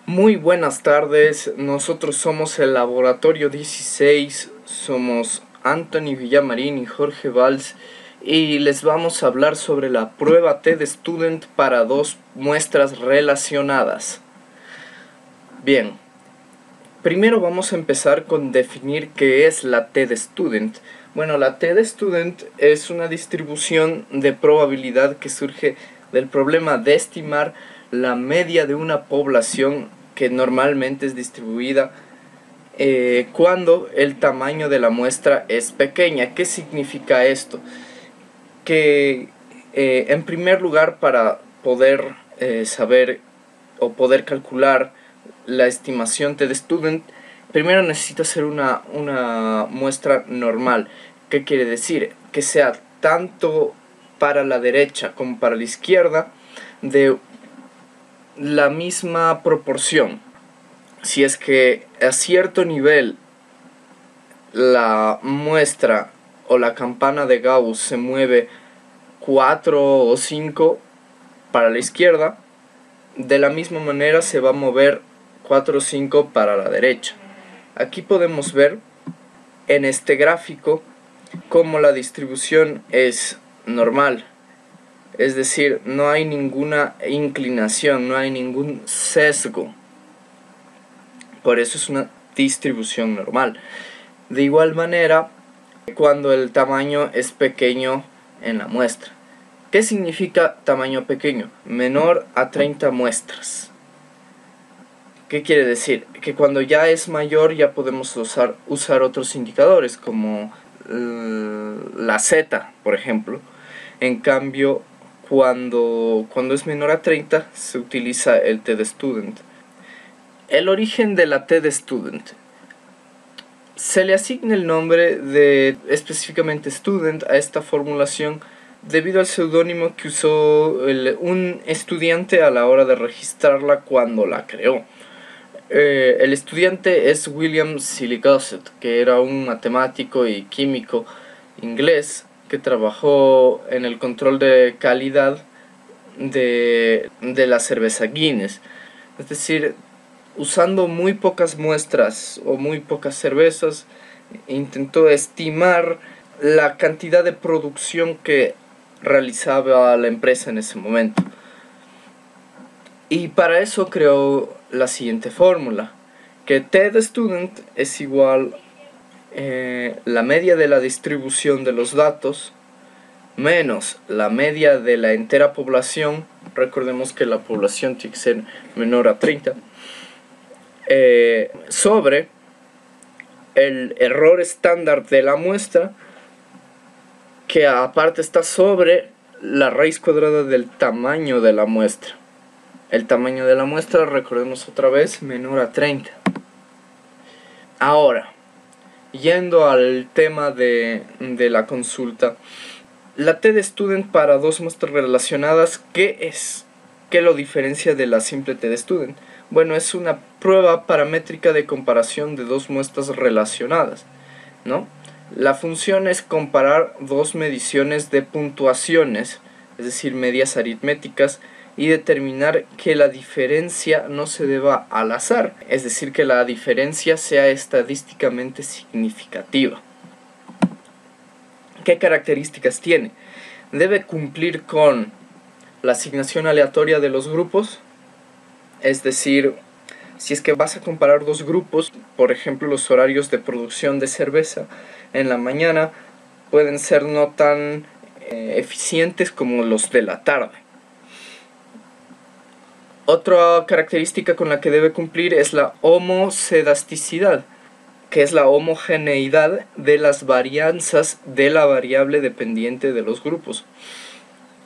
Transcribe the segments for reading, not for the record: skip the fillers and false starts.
Muy buenas tardes, nosotros somos el Laboratorio 16, somos Anthony Villamarín y Jorge Valls y les vamos a hablar sobre la prueba TED-Student para dos muestras relacionadas. Bien, primero vamos a empezar con definir qué es la TED-Student. Bueno, la TED-Student es una distribución de probabilidad que surge del problema de estimar la media de una población que normalmente es distribuida cuando el tamaño de la muestra es pequeña. ¿Qué significa esto? Que en primer lugar, para poder saber o poder calcular la estimación TED-Student, primero necesito hacer una muestra normal. ¿Qué quiere decir? Que sea tanto para la derecha como para la izquierda de la misma proporción. Si es que a cierto nivel la muestra o la campana de Gauss se mueve 4 o 5 para la izquierda, de la misma manera se va a mover 4 o 5 para la derecha. Aquí podemos ver en este gráfico cómo la distribución es normal. Es decir, no hay ninguna inclinación, no hay ningún sesgo. Por eso es una distribución normal. De igual manera, cuando el tamaño es pequeño en la muestra. ¿Qué significa tamaño pequeño? Menor a 30 muestras. ¿Qué quiere decir? Que cuando ya es mayor ya podemos usar otros indicadores como la Z, por ejemplo. En cambio, cuando es menor a 30 se utiliza el TED-Student. El origen de la TED-Student. Se le asigna el nombre de específicamente student a esta formulación debido al seudónimo que usó un estudiante a la hora de registrarla cuando la creó. El estudiante es William Silligoset, que era un matemático y químico inglés que trabajó en el control de calidad de la cerveza Guinness. Es decir, usando muy pocas muestras o muy pocas cervezas, intentó estimar la cantidad de producción que realizaba la empresa en ese momento. Y para eso creó la siguiente fórmula, que TED-Student es igual la media de la distribución de los datos menos la media de la entera población. Recordemos que la población tiene que ser menor a 30, sobre el error estándar de la muestra, que aparte está sobre la raíz cuadrada del tamaño de la muestra. El tamaño de la muestra, recordemos otra vez, menor a 30. Ahora, yendo al tema de la consulta, la TED-Student para dos muestras relacionadas, ¿qué es? ¿Qué lo diferencia de la simple TED-Student? Bueno, es una prueba paramétrica de comparación de dos muestras relacionadas, ¿no? La función es comparar dos mediciones de puntuaciones, es decir, medias aritméticas, y determinar que la diferencia no se deba al azar, es decir, que la diferencia sea estadísticamente significativa. ¿Qué características tiene? Debe cumplir con la asignación aleatoria de los grupos, es decir, si es que vas a comparar dos grupos, por ejemplo, los horarios de producción de cerveza en la mañana pueden ser no tan eficientes como los de la tarde. Otra característica con la que debe cumplir es la homocedasticidad, que es la homogeneidad de las varianzas de la variable dependiente de los grupos.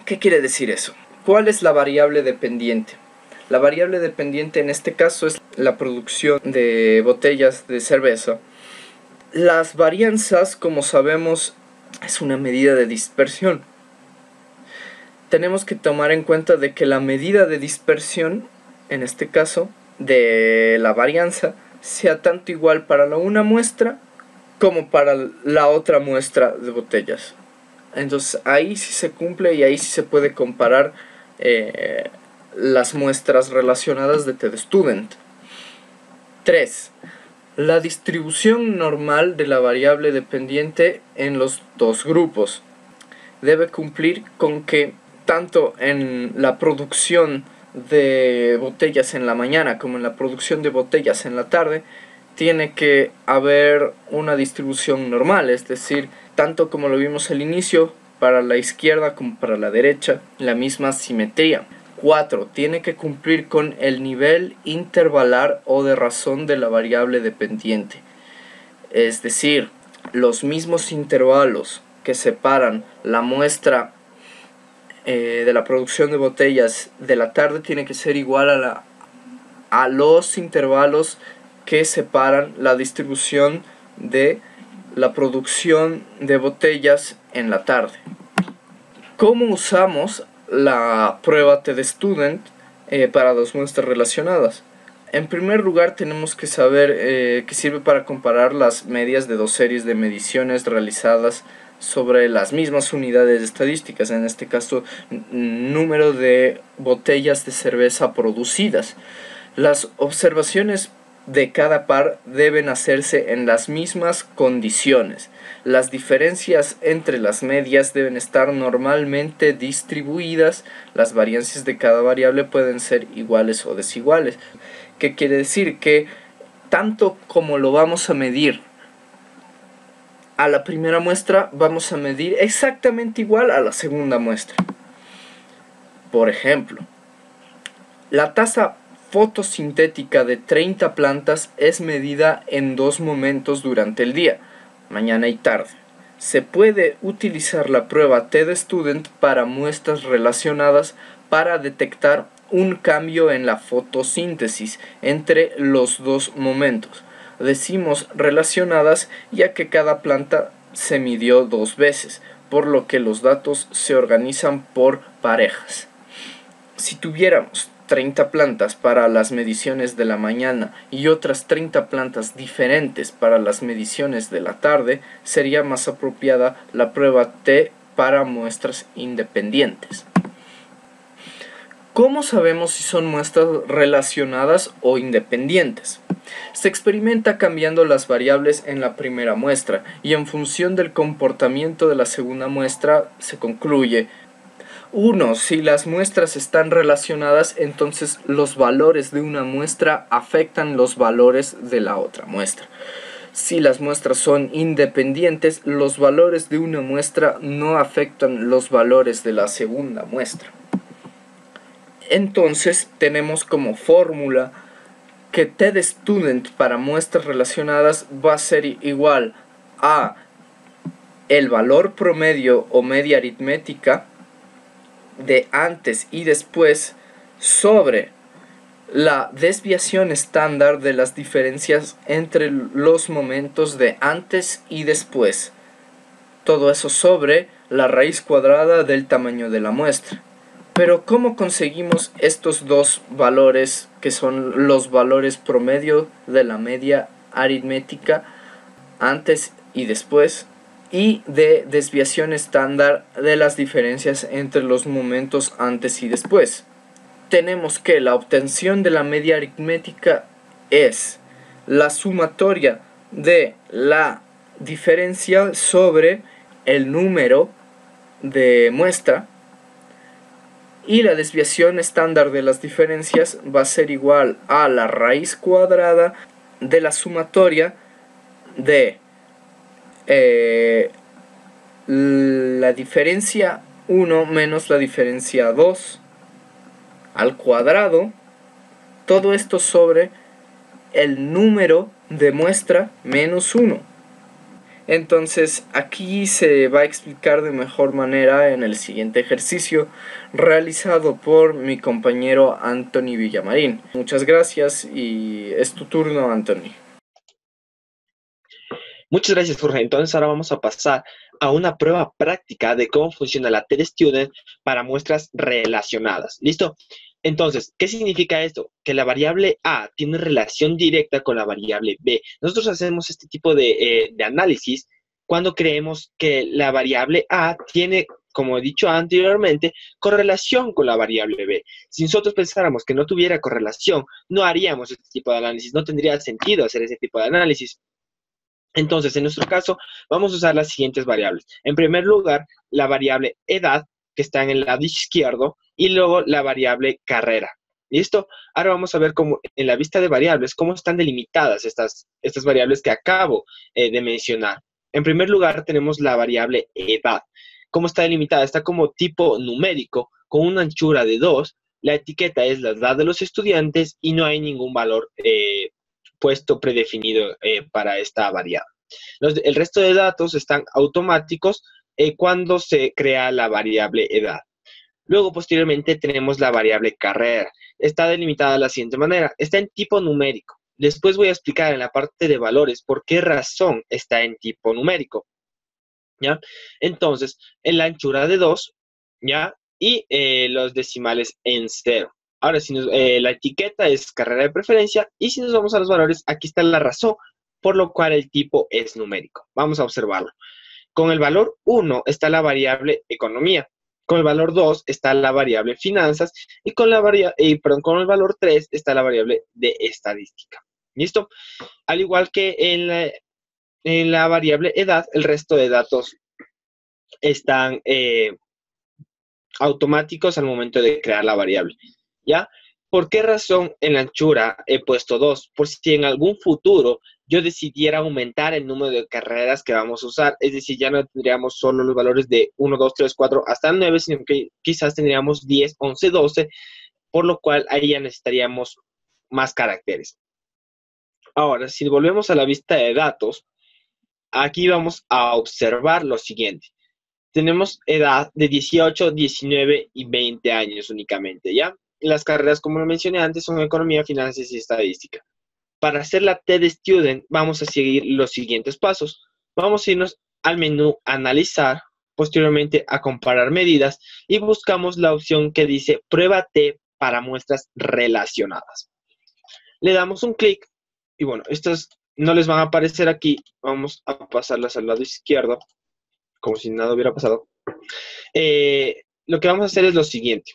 ¿Qué quiere decir eso? ¿Cuál es la variable dependiente? La variable dependiente en este caso es la producción de botellas de cerveza. Las varianzas, como sabemos, es una medida de dispersión. Tenemos que tomar en cuenta de que la medida de dispersión, en este caso, de la varianza, sea tanto igual para la una muestra como para la otra muestra de botellas. Entonces ahí sí se cumple y ahí sí se puede comparar las muestras relacionadas de TED-Student. 3. La distribución normal de la variable dependiente en los dos grupos debe cumplir con que tanto en la producción de botellas en la mañana como en la producción de botellas en la tarde tiene que haber una distribución normal, es decir, tanto como lo vimos al inicio, para la izquierda como para la derecha, la misma simetría. 4. Tiene que cumplir con el nivel intervalar o de razón de la variable dependiente, es decir, los mismos intervalos que separan la muestra de la producción de botellas de la tarde tiene que ser igual a los intervalos que separan la distribución de la producción de botellas en la tarde. ¿Cómo usamos la prueba TED-Student para dos muestras relacionadas? En primer lugar, tenemos que saber que sirve para comparar las medias de dos series de mediciones realizadas sobre las mismas unidades estadísticas, en este caso número de botellas de cerveza producidas. Las observaciones de cada par deben hacerse en las mismas condiciones. Las diferencias entre las medias deben estar normalmente distribuidas. Las variancias de cada variable pueden ser iguales o desiguales. ¿Qué quiere decir? Que tanto como lo vamos a medir a la primera muestra, vamos a medir exactamente igual a la segunda muestra. Por ejemplo, la tasa fotosintética de 30 plantas es medida en dos momentos durante el día, mañana y tarde. Se puede utilizar la prueba TED-Student para muestras relacionadas para detectar un cambio en la fotosíntesis entre los dos momentos. Decimos relacionadas ya que cada planta se midió dos veces, por lo que los datos se organizan por parejas. Si tuviéramos 30 plantas para las mediciones de la mañana y otras 30 plantas diferentes para las mediciones de la tarde, sería más apropiada la prueba T para muestras independientes. ¿Cómo sabemos si son muestras relacionadas o independientes? Se experimenta cambiando las variables en la primera muestra y en función del comportamiento de la segunda muestra se concluye: 1. Si las muestras están relacionadas, entonces los valores de una muestra afectan los valores de la otra muestra. Si las muestras son independientes, los valores de una muestra no afectan los valores de la segunda muestra. Entonces tenemos como fórmula que TED-Student para muestras relacionadas va a ser igual a el valor promedio o media aritmética de antes y después sobre la desviación estándar de las diferencias entre los momentos de antes y después. Todo eso sobre la raíz cuadrada del tamaño de la muestra. Pero ¿cómo conseguimos estos dos valores que son los valores promedio de la media aritmética antes y después y de desviación estándar de las diferencias entre los momentos antes y después? Tenemos que la obtención de la media aritmética es la sumatoria de la diferencia sobre el número de muestra, y la desviación estándar de las diferencias va a ser igual a la raíz cuadrada de la sumatoria de la diferencia 1 menos la diferencia 2 al cuadrado, todo esto sobre el número de muestra menos 1. Entonces aquí se va a explicar de mejor manera en el siguiente ejercicio realizado por mi compañero Anthony Villamarín. Muchas gracias y es tu turno, Anthony. Muchas gracias, Jorge. Entonces ahora vamos a pasar a una prueba práctica de cómo funciona la TED-Student para muestras relacionadas. ¿Listo? Entonces, ¿qué significa esto? Que la variable A tiene relación directa con la variable B. Nosotros hacemos este tipo de análisis cuando creemos que la variable A tiene como he dicho anteriormente, correlación con la variable B. Si nosotros pensáramos que no tuviera correlación, no haríamos este tipo de análisis, no tendría sentido hacer ese tipo de análisis. Entonces, en nuestro caso, vamos a usar las siguientes variables. En primer lugar, la variable edad, que está en el lado izquierdo, y luego la variable carrera. ¿Listo? Ahora vamos a ver cómo en la vista de variables, cómo están delimitadas estas variables que acabo de mencionar. En primer lugar, tenemos la variable edad. ¿Cómo está delimitada? Está como tipo numérico, con una anchura de 2. La etiqueta es la edad de los estudiantes y no hay ningún valor puesto predefinido para esta variable. El resto de datos están automáticos cuando se crea la variable edad. Luego, posteriormente, tenemos la variable carrera. Está delimitada de la siguiente manera. Está en tipo numérico. Después voy a explicar en la parte de valores por qué razón está en tipo numérico. ¿Ya? Entonces, en la anchura de 2, ¿ya? Y los decimales en 0. Ahora, si la etiqueta es carrera de preferencia, y si nos vamos a los valores, aquí está la razón por lo cual el tipo es numérico. Vamos a observarlo. Con el valor 1 está la variable economía. Con el valor 2 está la variable finanzas. Y con el valor 3 está la variable de estadística. ¿Listo? Al igual que en la variable edad, el resto de datos están automáticos al momento de crear la variable. ¿Ya? ¿Por qué razón en la anchura he puesto 2? Por si en algún futuro yo decidiera aumentar el número de carreras que vamos a usar. Es decir, ya no tendríamos solo los valores de 1, 2, 3, 4 hasta 9, sino que quizás tendríamos 10, 11, 12, por lo cual ahí ya necesitaríamos más caracteres. Ahora, si volvemos a la vista de datos, aquí vamos a observar lo siguiente. Tenemos edad de 18, 19 y 20 años únicamente, ¿ya? Las carreras, como lo mencioné antes, son economía, finanzas y estadística. Para hacer la TED Student, vamos a seguir los siguientes pasos. Vamos a irnos al menú Analizar, posteriormente a Comparar medidas, y buscamos la opción que dice Prueba T para muestras relacionadas. Le damos un clic, y bueno, estas no les van a aparecer aquí. Vamos a pasarlas al lado izquierdo, como si nada hubiera pasado. Lo que vamos a hacer es lo siguiente.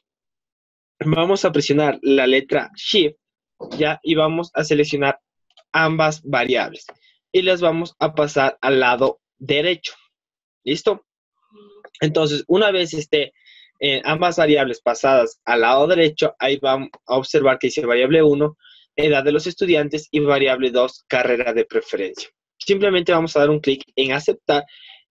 Vamos a presionar la letra Shift, ¿ya? Y vamos a seleccionar ambas variables. Y las vamos a pasar al lado derecho. ¿Listo? Entonces, una vez esté ambas variables pasadas al lado derecho, ahí vamos a observar que dice variable 1, edad de los estudiantes, y variable 2, carrera de preferencia. Simplemente vamos a dar un clic en aceptar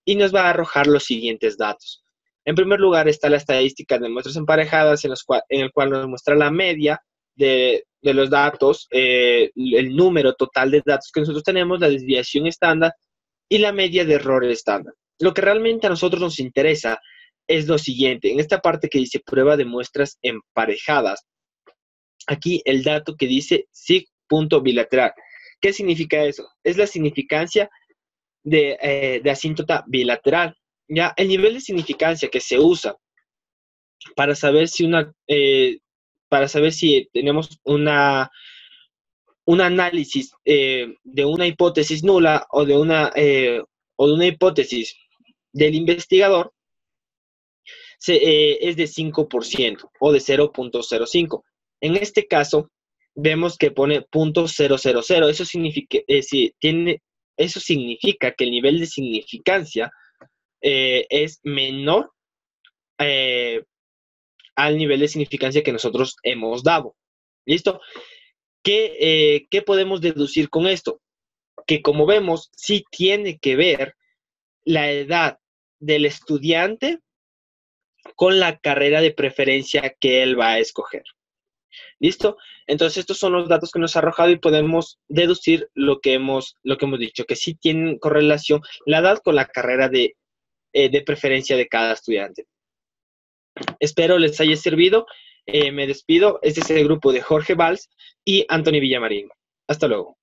y nos va a arrojar los siguientes datos. En primer lugar está la estadística de muestras emparejadas en el cual nos muestra la media de los datos, el número total de datos que nosotros tenemos, la desviación estándar y la media de error estándar. Lo que realmente a nosotros nos interesa es lo siguiente. En esta parte que dice prueba de muestras emparejadas, aquí el dato que dice sig.bilateral. ¿Qué significa eso? Es la significancia de asíntota bilateral. Ya, el nivel de significancia que se usa para saber si tenemos un análisis de una hipótesis nula o de una hipótesis del investigador es de 5% o de 0.05. En este caso, vemos que pone .000. Eso significa que el nivel de significancia es menor al nivel de significancia que nosotros hemos dado. ¿Listo? ¿Qué podemos deducir con esto? Que como vemos, sí tiene que ver la edad del estudiante con la carrera de preferencia que él va a escoger. ¿Listo? Entonces, estos son los datos que nos ha arrojado y podemos deducir lo que hemos dicho, que sí tienen correlación la edad con la carrera de preferencia de cada estudiante. Espero les haya servido. Me despido. Este es el grupo de Jorge Valls y Anthony Villamarín. Hasta luego.